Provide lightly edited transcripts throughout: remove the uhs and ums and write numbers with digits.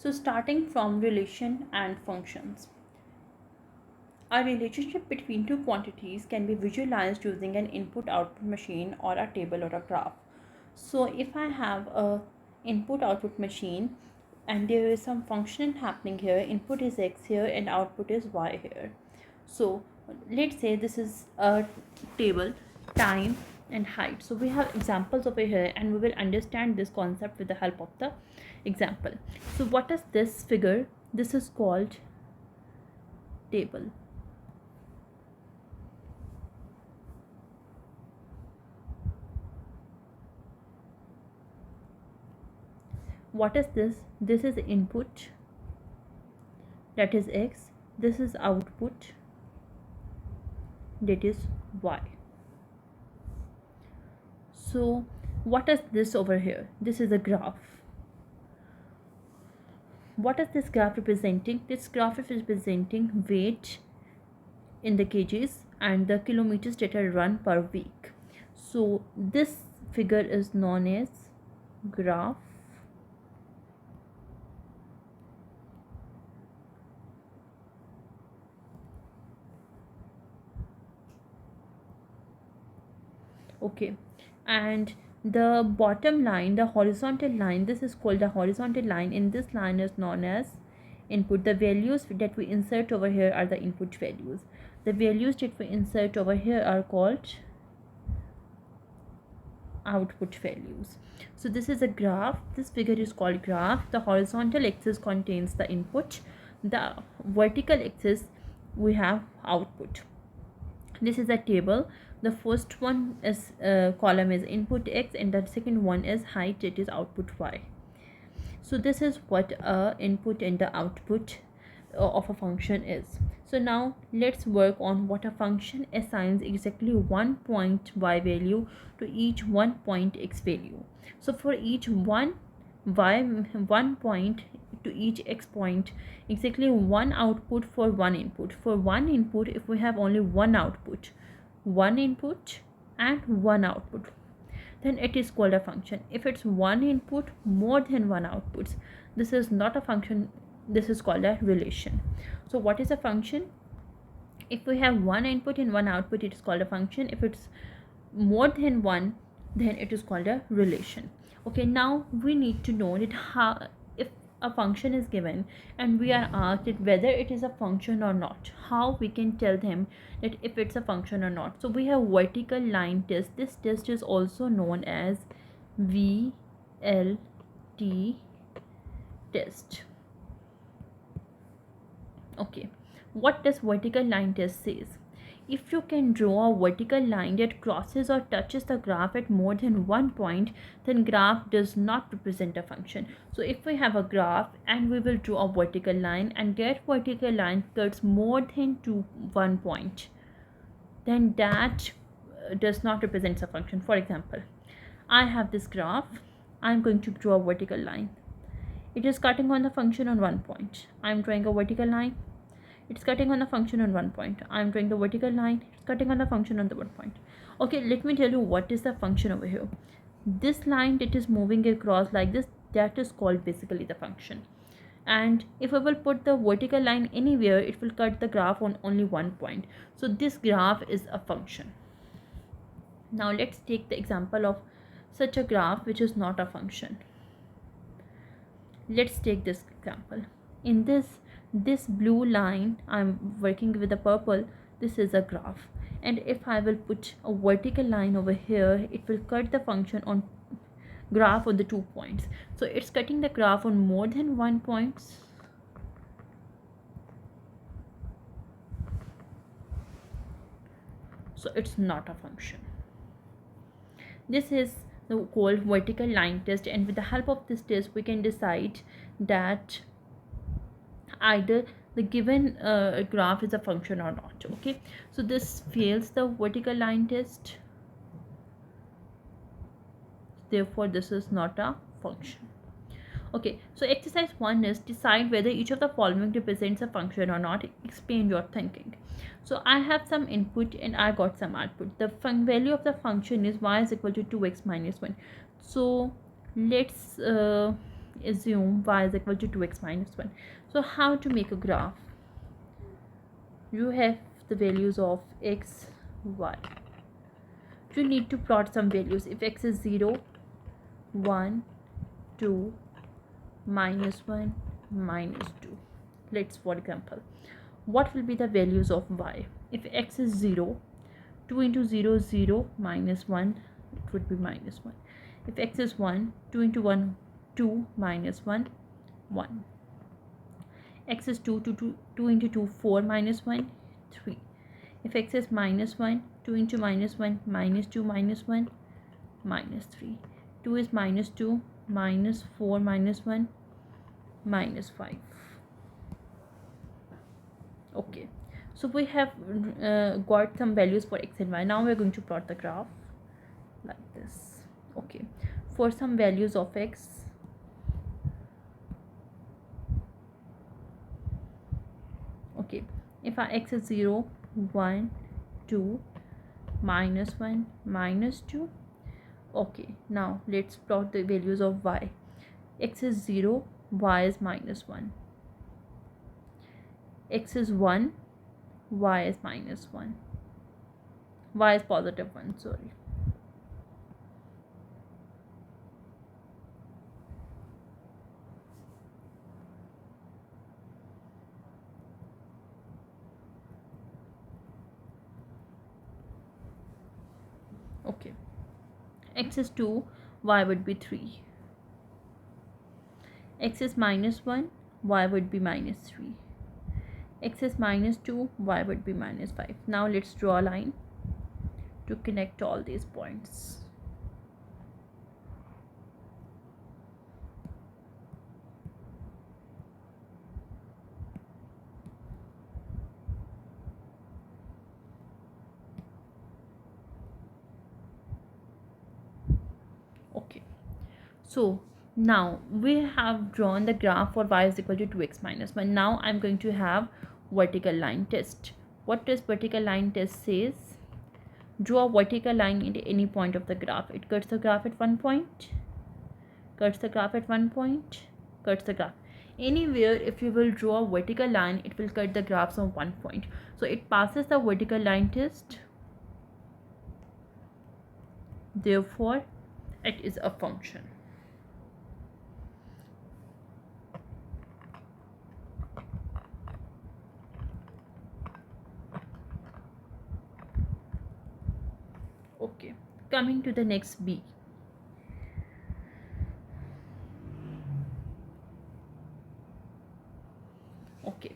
So starting from relation and functions. A relationship between two quantities can be visualized using an input-output machine or a table or a graph. So if I have a input-output machine and there is some function happening here, input is x here and output is y here. So let's say this is a table, time and height. So we have examples over here and we will understand this concept with the help of the example. So what is this figure? This is called table. What is this? This is input, that is x. This is output, that is y. So what is this over here? This is a graph. What is this graph representing? This graph is representing weight in the kgs and the kilometers that are run per week. So this figure is known as graph okay. And the bottom line, the horizontal line, this is called the horizontal line. In this line is known as input. The values that we insert over here are the input values. The values that we insert over here are called output values. So this is a graph. This figure is called graph. The horizontal axis contains the input. The vertical axis we have output. This is a table. The first one is column is input x and the second one is height, it is output y. So this is what input and the output of a function is. So now let's work on what a function assigns exactly 1 point y value to each 1 point x value. So for each one point to each x point, exactly one output for one input. For one input, if we have only one output and one output, then it is called a function. If it's one input, more than one outputs, this is not a function, this is called a relation. So what is a function? If we have one input and one output, it is called a function. If it's more than one, then it is called a relation. Okay, now we need to know that how, if a function is given and we are asked that whether it is a function or not, how we can tell them that if it's a function or not. So we have vertical line test. This test is also known as VLT test. Okay, what does vertical line test says? If you can draw a vertical line that crosses or touches the graph at more than one point, then graph does not represent a function. So if we have a graph and we will draw a vertical line and that vertical line cuts more than one point, then that does not represent a function. For example, I have this graph. I'm going to draw a vertical line. It is cutting on the function on one point. I'm drawing a vertical line. It's cutting on the function on one point. I'm drawing the vertical line. It's cutting on the function on the one point. Okay, let me tell you what is the function over here. This line that is moving across like this, that is called basically the function. And if I will put the vertical line anywhere, it will cut the graph on only one point. So this graph is a function. Now let's take the example of such a graph which is not a function. Let's take this example. In this blue line, I'm working with the purple, this is a graph, and if I will put a vertical line over here, it will cut the function on graph on the 2 points. So it's cutting the graph on more than 1 points. So it's not a function. This is the called vertical line test, and with the help of this test we can decide that either the given graph is a function or not. Okay, so this fails the vertical line test, therefore this is not a function. Okay, so exercise 1 is decide whether each of the following represents a function or not. Explain your thinking. So I have some input and I got some output. The value of the function is y is equal to 2x minus 1. So let's assume y is equal to 2x minus 1. So how to make a graph? You have the values of x, y. You need to plot some values. If x is 0, 1, 2, minus 1, minus 2. Let's, for example, what will be the values of y? If x is 0, 2 into 0 is 0, minus 1, it would be minus 1. If x is 1, 2 into 1, 2, minus 1, 1. X is 2, 2 into 2, 4, minus 1, 3. If x is minus 1, 2 into minus 1, minus 2, minus 1, minus 3. 2 is minus 2, minus 4, minus 1, minus 5. Okay, so we have got some values for x and y. Now we are going to plot the graph like this. Okay, for some values of x, okay, if our x is 0, 1, 2, minus 1, minus 2. Okay, now let's plot the values of y. X is 0, y is minus 1. X is 1, y is minus 1. Y is positive 1, sorry. Okay, x is 2, y would be 3. X is minus 1, y would be minus 3. X is minus 2, y would be minus 5. Now let's draw a line to connect all these points. Okay, so now we have drawn the graph for y is equal to 2x minus 1. Now I'm going to have vertical line test. What does vertical line test says? Draw a vertical line into any point of the graph. It cuts the graph at one point, cuts the graph at one point, cuts the graph. Anywhere if you will draw a vertical line, it will cut the graphs on one point. So it passes the vertical line test. Therefore, it is a function. Okay, coming to the next B. Okay,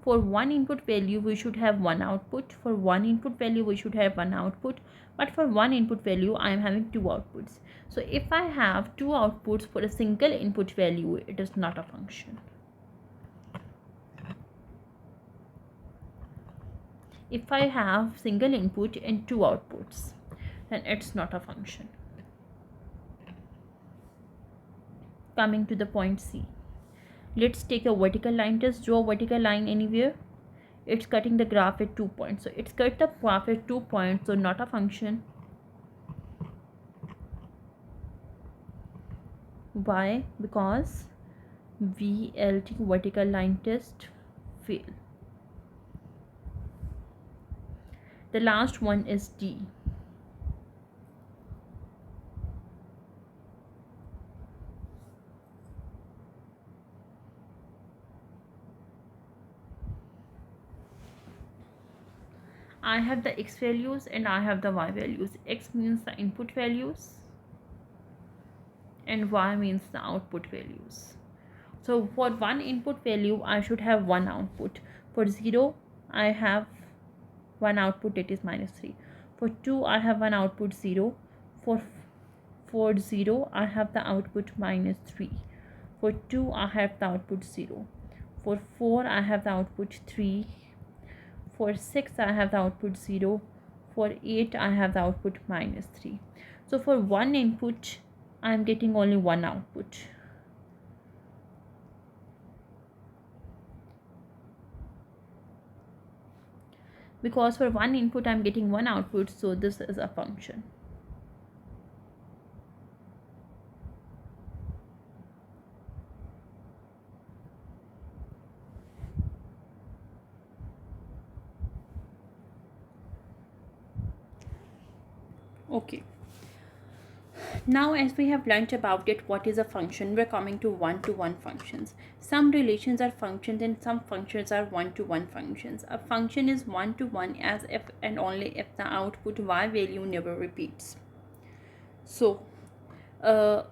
for one input value we should have one output. For one input value we should have one output, but for one input value I am having two outputs. So if I have two outputs for a single input value, it is not a function. If I have single input and two outputs, then it's not a function. Coming to the point C. Let's take a vertical line test. Draw a vertical line anywhere. It's cutting the graph at 2 points. So it's cut the graph at 2 points, so not a function. Why? Because VLT, vertical line test, fail. The last one is D. I have the x values and I have the y values. X means the input values and y means the output values. So for one input value I should have one output. For 0 I have one output, it is minus 3. For 2 I have one output 0. For 0 I have the output minus 3. For 2 I have the output 0. For 4 I have the output 3. For 6 I have the output 0. For 8 I have the output minus 3. So for one input I am getting only one output. Because for one input I am getting one output, so this is a function. Okay, now as we have learnt about it, what is a function, we're coming to one-to-one functions. Some relations are functions and some functions are one-to-one functions. A function is one-to-one as if and only if the output y value never repeats. So uh,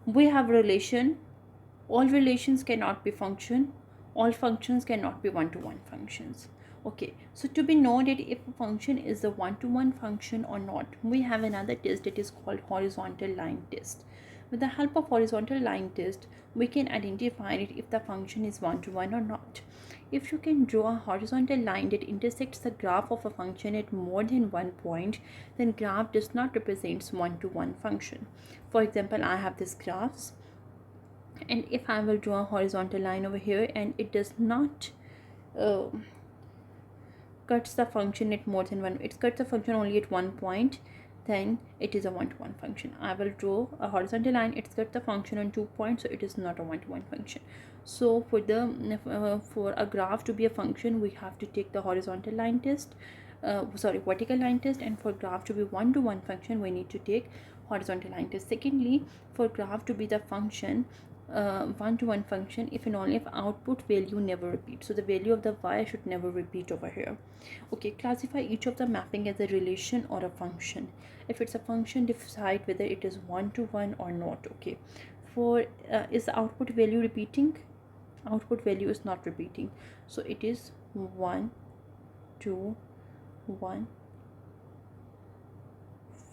we have relation. All relations cannot be function, all functions cannot be one-to-one functions. Okay, so to be known that if a function is a one-to-one function or not, we have another test that is called horizontal line test. With the help of horizontal line test, we can identify it if the function is one-to-one or not. If you can draw a horizontal line that intersects the graph of a function at more than one point, then graph does not represent one-to-one function. For example, I have this graphs, and if I will draw a horizontal line over here and it does not uh, cuts the function at more than one, it cuts the function only at one point, then it is a one-to-one function. I will draw a horizontal line, it cuts the function on 2 points, so it is not a one-to-one function. So for a graph to be a function, we have to take the horizontal line test, vertical line test, and for graph to be one-to-one function, we need to take horizontal line test. Secondly, for graph to be the function, one-to-one function, if and only if output value never repeats, so the value of the y should never repeat over here. Okay, classify each of the mapping as a relation or a function. If it's a function, decide whether it is one-to-one or not. Okay, for is the output value repeating? Output value is not repeating, so it is 1 2 1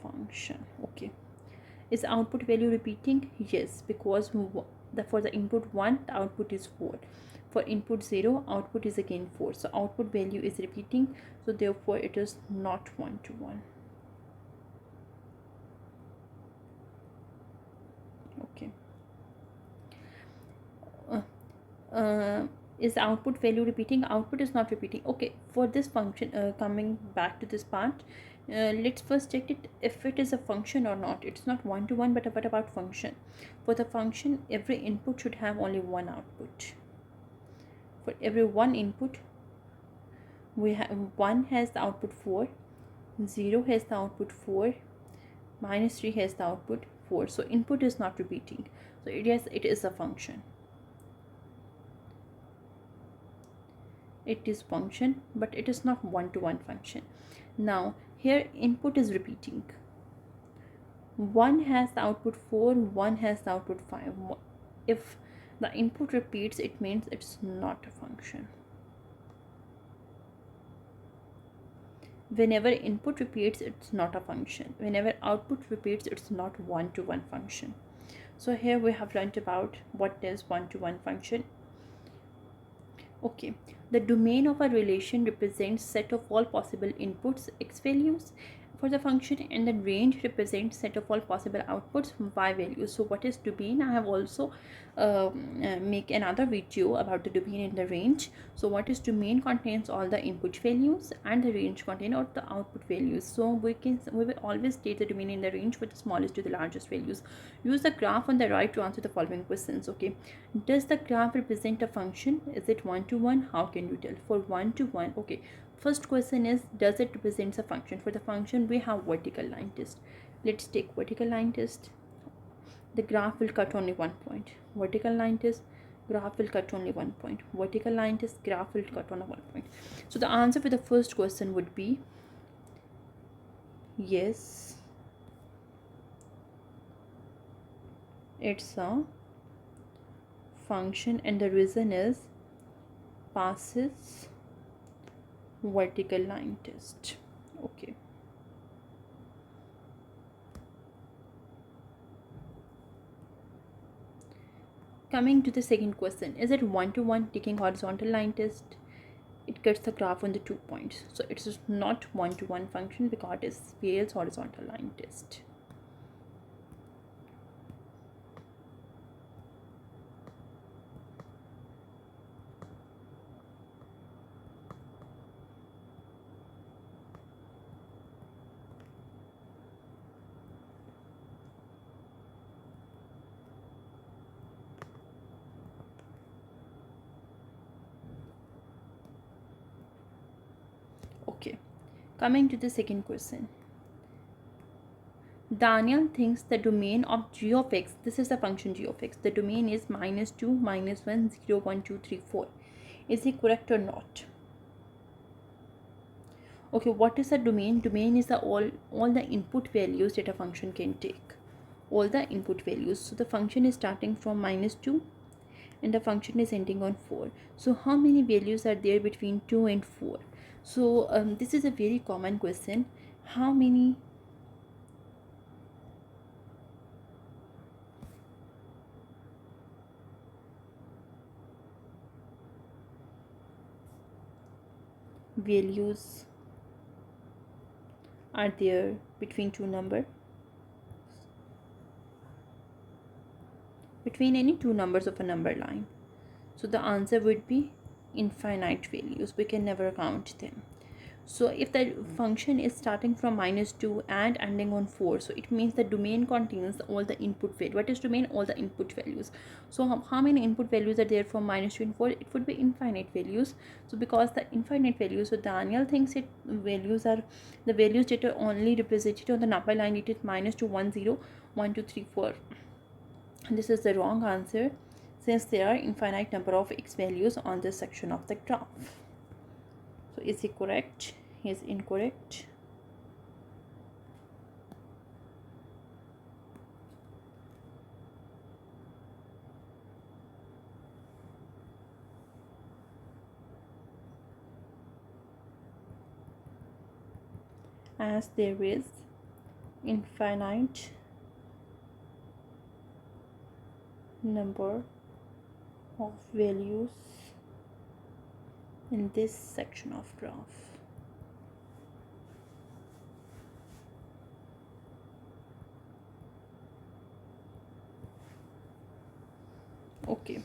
function. Okay, is the output value repeating? Yes, because for the input 1, the output is 4. For input 0, output is again 4. So output value is repeating, so therefore it is not one-to-one. Okay. Is the output value repeating? Output is not repeating. Okay, for this function, coming back to this part, let's first check it if it is a function or not. It's not one-to-one, but what about function? For the function, every input should have only one output. For every one input, we have 1 has the output 4, 0 has the output 4, minus 3 has the output 4. So input is not repeating, so it is a function. It is function, but it is not one-to-one function. Now here input is repeating. 1 has the output 4, 1 has the output 5. If the input repeats, it means it's not a function. Whenever input repeats, it's not a function. Whenever output repeats, it's not one-to-one function. So here we have learned about what is one-to-one function. Okay, the domain of a relation represents set of all possible inputs x values for the function, and the range represents set of all possible outputs y values. So what is domain? I have also make another video about the domain and the range. So what is domain? Contains all the input values, and the range contains all the output values. So we will always state the domain in the range with the smallest to the largest values. Use the graph on the right to answer the following questions. Okay, does the graph represent a function? Is it one-to-one? How can you tell? For one-to-one, okay, first question is, does it represent a function? For the function, we have vertical line test. Let's take vertical line test. The graph will cut only 1 point. Vertical line test, graph will cut only 1 point. Vertical line test, graph will cut on 1 point. So the answer for the first question would be yes, it's a function, and the reason is passes vertical line test. Okay, coming to the second question, is it one-to-one? Taking horizontal line test, it cuts the graph on the 2 points, so it is not one-to-one function because it fails horizontal line test. Okay, Coming to the second question. Daniel thinks the domain of g of x, this is the function g of x, the domain is -2, -1, 0, 1, 2, 3, 4. Is it correct or not? Okay, what is the domain? Domain is the all the input values that a function can take. All the input values. So the function is starting from -2 and the function is ending on 4. So how many values are there between 2 and 4? So this is a very common question. How many values are there between two numbers? Between any two numbers of a number line. So the answer would be infinite values. We can never count them. So if the function is starting from -2 and ending on 4, so it means the domain contains all the input value. What is domain? All the input values. So how many input values are there from -2 and 4? It would be infinite values. So because the infinite values, so Daniel thinks it values are the values that are only represented on the number line. It is -2, 1, 0, 1, 2, 3, 4. This is the wrong answer, since there are infinite number of x values on this section of the graph. So is he correct? He is incorrect. As there is infinite number of values in this section of graph. Okay.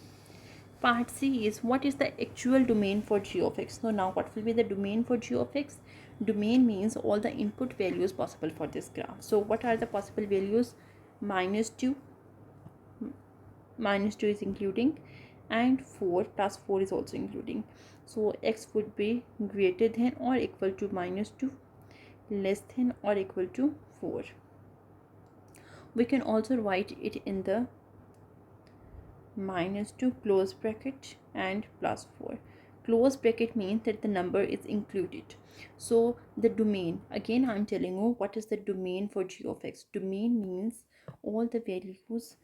Part C is what is the actual domain for g of x. So now what will be the domain for g of x? Domain means all the input values possible for this graph. So what are the possible values? -2, -2 is including, and 4 plus 4 is also including. So x would be greater than or equal to -2, less than or equal to 4. We can also write it in the -2 close bracket and +4. Close bracket means that the number is included. So the domain, again I'm telling you what is the domain for g of x. Domain means all the values.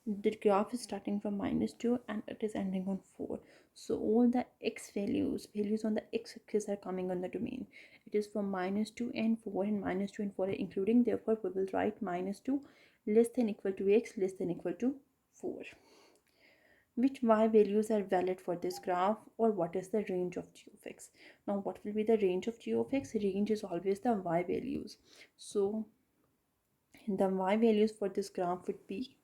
The graph is starting from -2 and it is ending on 4. So all the x values on the x-axis are coming on the domain. It is from -2 and 4, and -2 and 4 are including. Therefore we will write -2 less than equal to x less than equal to 4. Which y values are valid for this graph, or what is the range of g of x? Now what will be the range of g of x? Range is always the y values. So the y values for this graph would be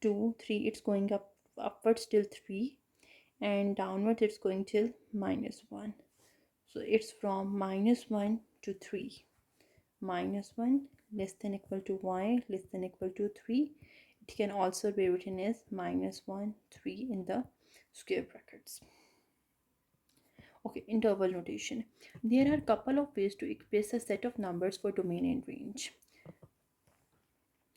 2, 3. It's going upwards till 3, and downwards it's going till -1. So it's from -1 to 3. -1 less than equal to y less than equal to 3. It can also be written as -1, 3 in the square brackets. Okay, interval notation. There are a couple of ways to express a set of numbers for domain and range.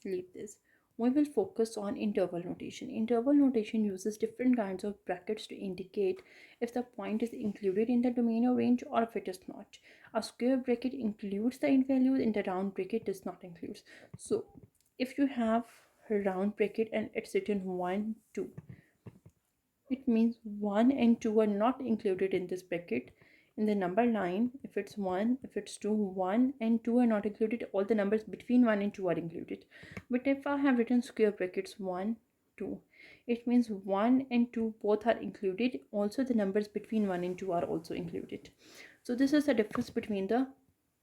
Leave this. We will focus on interval notation. Interval notation uses different kinds of brackets to indicate if the point is included in the domain or range or if it is not. A square bracket includes the int values and the round bracket does not include. So if you have a round bracket and it's written 1, 2, it means 1 and 2 are not included in this bracket. In the number line, if it's 1, if it's 2, 1 and 2 are not included. All the numbers between 1 and 2 are included. But if I have written square brackets 1, 2, it means 1 and 2 both are included. Also the numbers between 1 and 2 are also included. So this is the difference between the